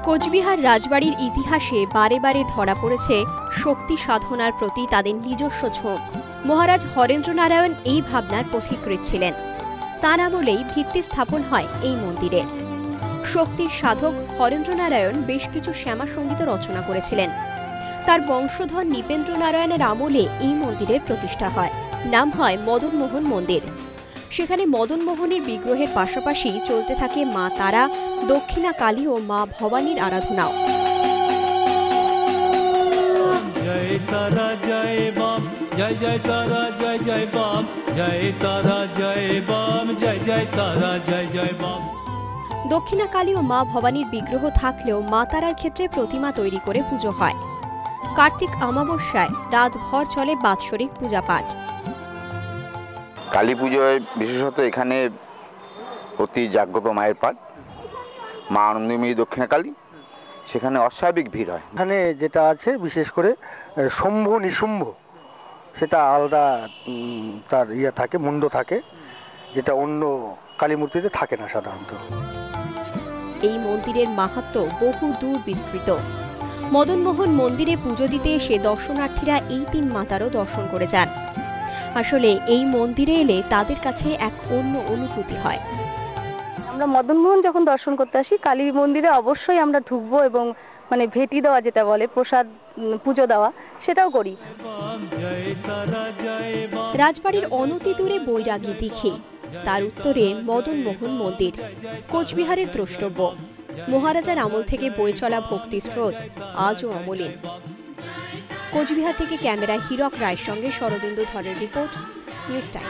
কোচবিহার রাজবাড়ির ইতিহাসে বারে বারে ধরা পড়েছে শক্তি সাধনার প্রতি তাদের নিজস্ব ঝোঁক। মহারাজ হরেন্দ্র নারায়ণ এই ভাবনার পথিকৃৎ ছিলেন। তাঁর আমলেই ভিত্তি স্থাপন হয় এই মন্দিরের। শক্তির সাধক হরেন্দ্র নারায়ণ বেশ কিছু শ্যামা সঙ্গীত রচনা করেছিলেন। তার বংশধর নৃপেন্দ্র নারায়ণের আমলে এই মন্দিরের প্রতিষ্ঠা হয়। নাম হয় মদনমোহন মন্দির। সেখানে মদনমোহনের বিগ্রহের পাশাপাশি চলতে থাকে মা তারা, দক্ষিণা কালী ও মা ভবানীর আরাধনাও। জয় তারা জয় বাম, জয় জয় তারা জয় জয় বাম, জয় তারা জয় বাম, জয় জয় তারা জয় জয় বাম। দক্ষিণা কালী ও মা ভবানীর বিগ্রহ থাকলেও মা তারার ক্ষেত্রে প্রতিমা তৈরি করে পুজো হয়। কার্তিক অমাবস্যায় রাতভর চলে বাৎসরিক পূজা পাঠ। কালী পুজোয় বিশেষত এখানে অতি জাগ্রত মায়ের পাঠ, মা আনন্দময়ী দক্ষিণা কালী, সেখানে অস্বাভাবিক ভিড় হয়। এখানে যেটা আছে বিশেষ করে শম্ভ নিশুম্ভ, সেটা আলাদা তার থাকে, মুন্ড থাকে, যেটা অন্য কালী মূর্তিতে থাকে না সাধারণত। এই মন্দিরের মাহাত্ম্য বহু দূর বিস্তৃত। মদনমোহন মন্দিরে পুজো দিতে এসে দর্শনার্থীরা এই তিন মাতারও দর্শন করে যান। আসলে এই মন্দিরে এলে তাদের কাছে এক অন্য অনুভূতি হয়। আমরা মদনমোহন যখন দর্শন করতে আসি, কালী মন্দিরে অবশ্যই আমরা ঢুকবো এবং ভেটি দেওয়া, যেটা বলে প্রসাদ পুজো দেওয়া, সেটাও করি। রাজবাড়ির অনতি দূরে বৈরাগী দিঘি, তার উত্তরে মদনমোহন মন্দির কোচবিহারের দ্রষ্টব্য। মহারাজার আমল থেকে বয়ে চলা ভক্তি স্রোত আজও অমলিন। কোচবিহার থেকে ক্যামেরায় হীরক রায়ের সঙ্গে শরদিন্দু ধরের রিপোর্ট, নিউজ টাইম।